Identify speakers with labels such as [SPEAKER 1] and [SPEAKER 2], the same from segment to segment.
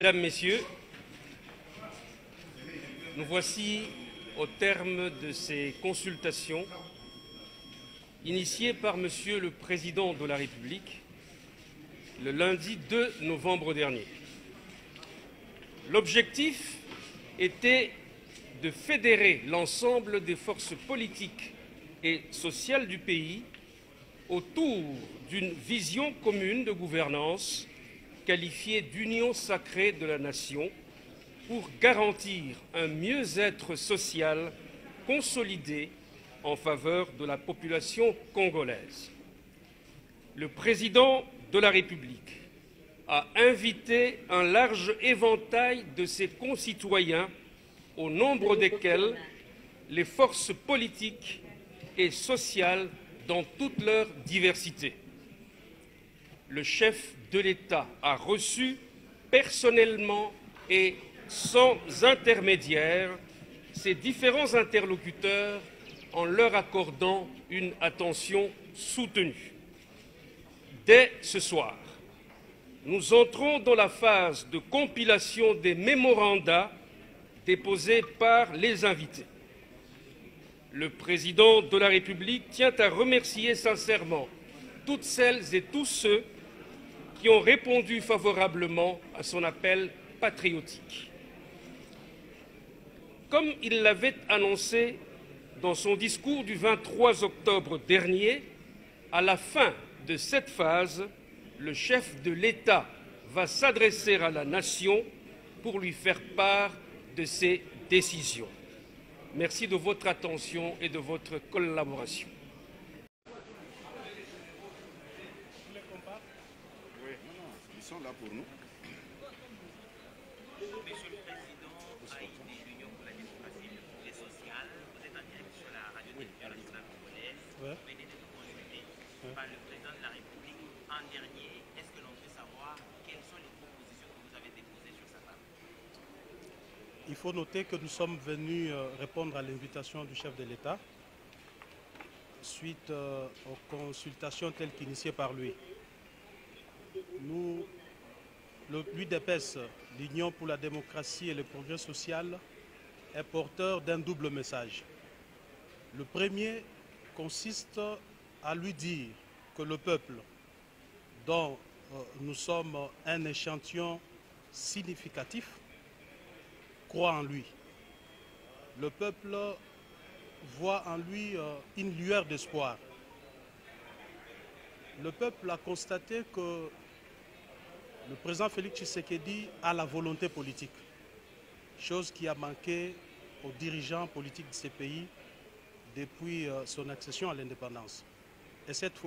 [SPEAKER 1] Mesdames, Messieurs, nous voici au terme de ces consultations initiées par Monsieur le Président de la République le lundi 2 novembre dernier. L'objectif était de fédérer l'ensemble des forces politiques et sociales du pays autour d'une vision commune de gouvernance qualifiée d'union sacrée de la nation pour garantir un mieux-être social consolidé en faveur de la population congolaise. Le président de la République a invité un large éventail de ses concitoyens, au nombre desquels les forces politiques et sociales dans toute leur diversité. Le chef de l'État a reçu personnellement et sans intermédiaire ces différents interlocuteurs en leur accordant une attention soutenue. Dès ce soir, nous entrons dans la phase de compilation des mémorandas déposés par les invités. Le président de la République tient à remercier sincèrement toutes celles et tous ceux qui ont répondu favorablement à son appel patriotique. Comme il l'avait annoncé dans son discours du 23 octobre dernier, à la fin de cette phase, le chef de l'État va s'adresser à la nation pour lui faire part de ses décisions. Merci de votre attention et de votre collaboration.
[SPEAKER 2] Ils sont là pour nous.
[SPEAKER 3] Monsieur le Président, AID, l'Union pour la démocratie et sociale, vous êtes en direct sur la radio-télévision nationale congolaise. Vous venez d'être consulté par le Président de la République en dernier. Est-ce que l'on peut savoir quelles sont les propositions que vous avez déposées sur sa table?
[SPEAKER 4] Il faut noter que nous sommes venus répondre à l'invitation du chef de l'État suite aux consultations telles qu'initiées par lui. Nous, l'UDPS, l'Union pour la démocratie et le progrès social, est porteur d'un double message. Le premier consiste à lui dire que le peuple, dont nous sommes un échantillon significatif, croit en lui. Le peuple voit en lui une lueur d'espoir. Le peuple a constaté que le président Félix Tshisekedi a la volonté politique, chose qui a manqué aux dirigeants politiques de ces pays depuis son accession à l'indépendance. Et cette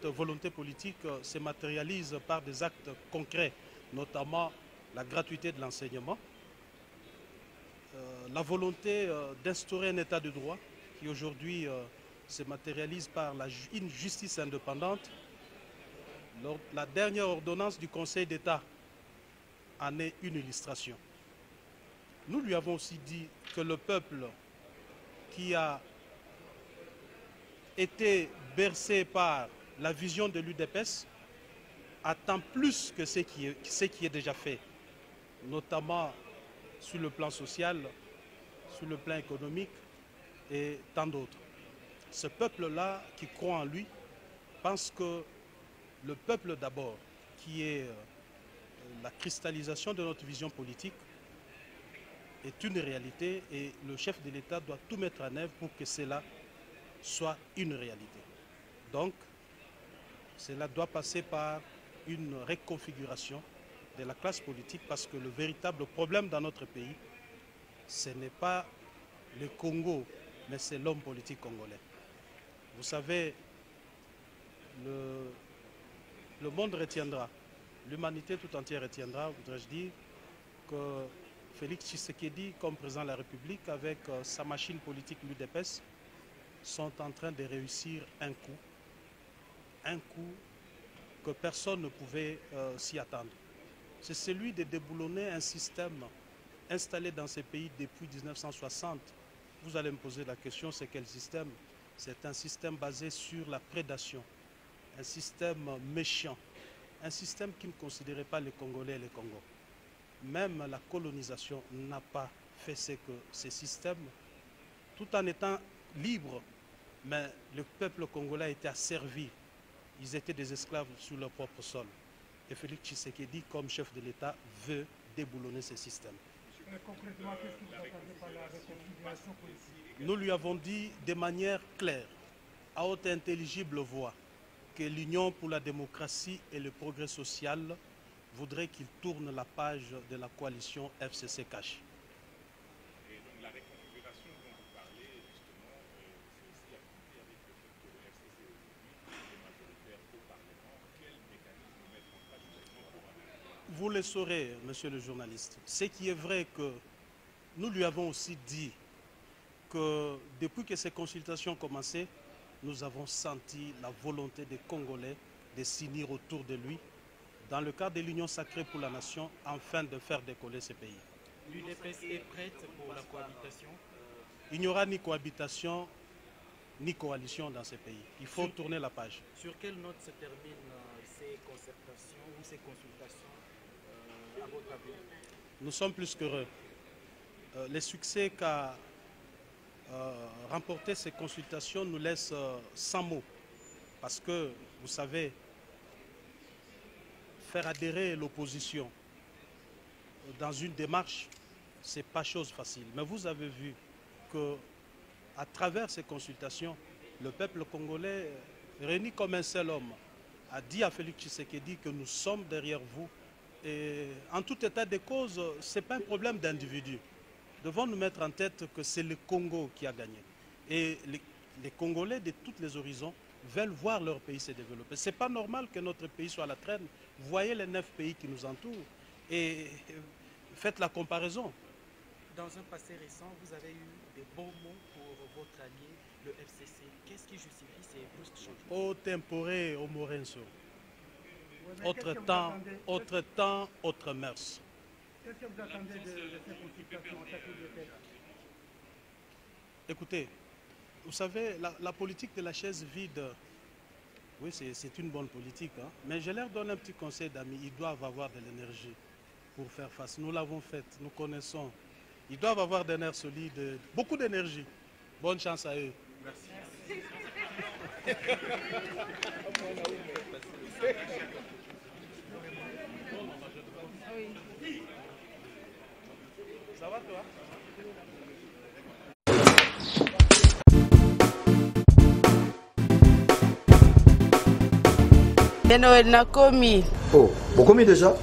[SPEAKER 4] volonté politique se matérialise par des actes concrets, notamment la gratuité de l'enseignement, la volonté d'instaurer un état de droit qui aujourd'hui se matérialise par une justice indépendante. La dernière ordonnance du Conseil d'État en est une illustration. Nous lui avons aussi dit que le peuple qui a été bercé par la vision de l'UDPS attend plus que ce qui est déjà fait, notamment sur le plan social, sur le plan économique et tant d'autres. Ce peuple-là qui croit en lui pense que le peuple d'abord, qui est la cristallisation de notre vision politique, est une réalité et le chef de l'État doit tout mettre en œuvre pour que cela soit une réalité. Donc, cela doit passer par une reconfiguration de la classe politique parce que le véritable problème dans notre pays, ce n'est pas le Congo, mais c'est l'homme politique congolais. Vous savez, le monde retiendra, l'humanité tout entière retiendra, voudrais-je dire, que Félix Tshisekedi, comme président de la République, avec sa machine politique l'UDPS, sont en train de réussir un coup que personne ne pouvait s'y attendre. C'est celui de déboulonner un système installé dans ces pays depuis 1960 vous allez me poser la question, c'est quel système? C'est un système basé sur la prédation, un système méchant, un système qui ne considérait pas les Congolais et les Congos. Même la colonisation n'a pas fait ce que ces systèmes, tout en étant libres, mais le peuple congolais a été asservi. Ils étaient des esclaves sur leur propre sol. Et Félix Tshisekedi, comme chef de l'État, veut déboulonner ces systèmes.
[SPEAKER 5] Mais concrètement, qu'est-ce que vous attendez par la réconciliation politique?
[SPEAKER 4] Nous lui avons dit de manière claire, à haute et intelligible voix, que l'Union pour la démocratie et le progrès social voudrait qu'il tourne la page de la coalition FCC-Cash.
[SPEAKER 6] Et donc la réconfiguration dont vous parlez, justement, c'est aussi affronté avec le fait que le FCC aujourd'hui est majoritaire au Parlement. Quel mécanisme mettre en place pour...
[SPEAKER 4] Vous le saurez, monsieur le journaliste. Ce qui est vrai que nous lui avons aussi dit que depuis que ces consultations ont commencé, nous avons senti la volonté des Congolais de s'unir autour de lui dans le cadre de l'Union sacrée pour la nation, afin de faire décoller ce pays.
[SPEAKER 7] L'UDPS est prête pour la cohabitation?
[SPEAKER 4] Il n'y aura ni cohabitation, ni coalition dans ce pays. Il faut tourner la page.
[SPEAKER 7] Sur quelle note se terminent ces concertations ou ces consultations à votre avis?
[SPEAKER 4] Nous sommes plus qu'heureux. Les succès qu'a remporté ces consultations nous laissent sans mots. Parce que, vous savez, faire adhérer l'opposition dans une démarche, ce n'est pas chose facile. Mais vous avez vu qu'à travers ces consultations, le peuple congolais, réuni comme un seul homme, a dit à Félix Tshisekedi que nous sommes derrière vous. Et en tout état de cause, ce n'est pas un problème d'individu. Devons nous mettre en tête que c'est le Congo qui a gagné. Et les Congolais de tous les horizons veulent voir leur pays se développer. Ce n'est pas normal que notre pays soit à la traîne. Voyez les 9 pays qui nous entourent et faites la comparaison.
[SPEAKER 7] Dans un passé récent, vous avez eu des bons mots pour votre allié, le FCC. Qu'est-ce qui justifie ces brusques changements?
[SPEAKER 4] Au tempore, au morenso. Autre temps, autre mœurs.
[SPEAKER 5] Qu'est-ce que vous attendez de ces consultations en tête de tête?
[SPEAKER 4] Écoutez, vous savez, la politique de la chaise vide, oui, c'est une bonne politique, hein, mais je leur donne un petit conseil d'amis. Ils doivent avoir de l'énergie pour faire face. Nous l'avons faite, nous connaissons. Ils doivent avoir des nerfs solides, beaucoup d'énergie. Bonne chance à eux. Merci. Ça va toi?
[SPEAKER 8] Nakomi.
[SPEAKER 9] Oh, vous commis déjà?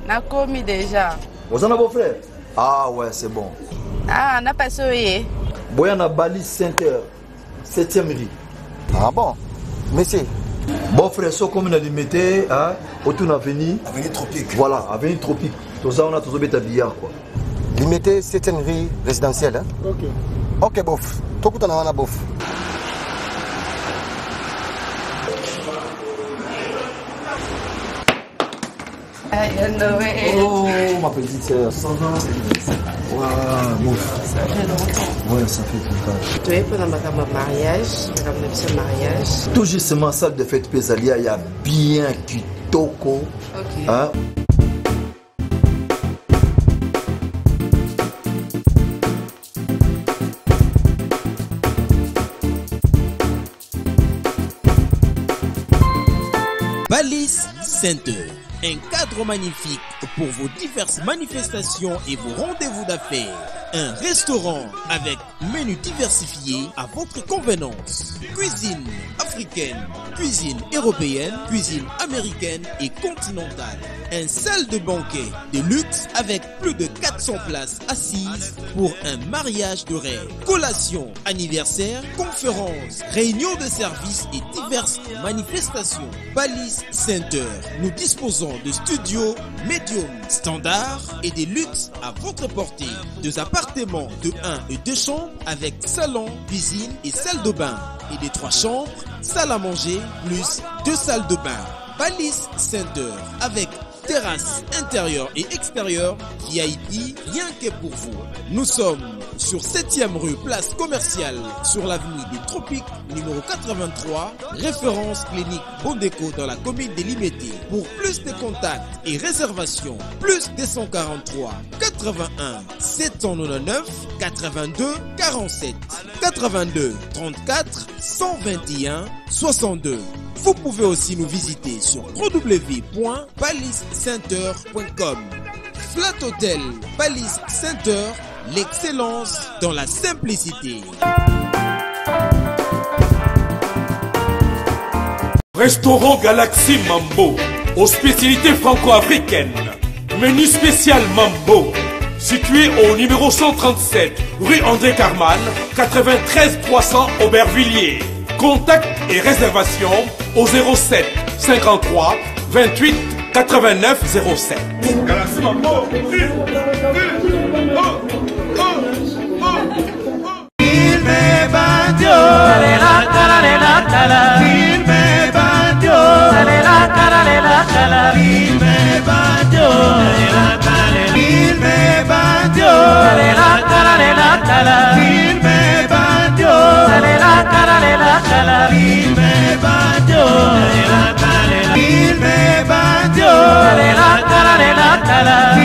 [SPEAKER 8] Nakomi déjà.
[SPEAKER 9] Vous en avez beau frère? Ah ouais, c'est bon.
[SPEAKER 8] Ah, n'a pas soyé.
[SPEAKER 9] Boyana Bali 5h, 7e rue.
[SPEAKER 10] Ah bon? Monsieur?
[SPEAKER 9] Bon frère, so comme on a limité, hein, autour de l'avenue.
[SPEAKER 10] Avenue Tropique.
[SPEAKER 9] Voilà, avenue Tropique. Tout ça, on a tous bêta billard quoi.
[SPEAKER 10] Limité 7e rue résidentielle, hein?
[SPEAKER 9] Ok.
[SPEAKER 10] Ok, bof. Tout le monde a bof.
[SPEAKER 9] Oh, ma petite sœur, ça va? Ouais, bof.
[SPEAKER 8] Ça fait longtemps.
[SPEAKER 9] Ouais, ça fait longtemps.
[SPEAKER 8] Tu es pendant ma mariage.
[SPEAKER 9] Tout justement, salle de fête Pésalia, il y a bien kitoko.
[SPEAKER 8] Ok.
[SPEAKER 9] Hein?
[SPEAKER 11] Balise Center, un cadre magnifique pour vos diverses manifestations et vos rendez-vous d'affaires. Un restaurant avec menu diversifié à votre convenance. Cuisine africaine, cuisine européenne, cuisine américaine et continentale. Un salle de banquet de luxe avec plus de 400 places assises pour un mariage de rêve. Collation, anniversaire, conférences, réunions de services et diverses manifestations. Balise Center. Nous disposons de studios médium standard et des luxes à votre portée. Deux appartements de 1 et 2 chambres avec salon, cuisine et salle de bain. Et des 3 chambres, salle à manger plus 2 salles de bain. Balise Center avec terrasse intérieure et extérieure, VIP, rien que pour vous. Nous sommes sur 7e rue, place commerciale, sur l'avenue des Tropiques, numéro 83, référence clinique Bondeko dans la commune de Limete. Pour plus de contacts et réservations, plus 243 81 799 82 47 82 34 121 62. Vous pouvez aussi nous visiter sur www.paliscenter.com. Flat Hotel Palace Center, l'excellence dans la simplicité.
[SPEAKER 12] Restaurant Galaxy Mambo, aux spécialités franco-africaines. Menu spécial Mambo, situé au numéro 137, rue André Carman, 93 300 Aubervilliers. Contact et réservation au 07 53 28 89 07. Galaxy Mambo.
[SPEAKER 13] Il me bandio, la cala, il me bandio, la cala, il me bandio, il me bandio, la cala, il me bandio, la cala, il me bandio, il me bandio, la cala,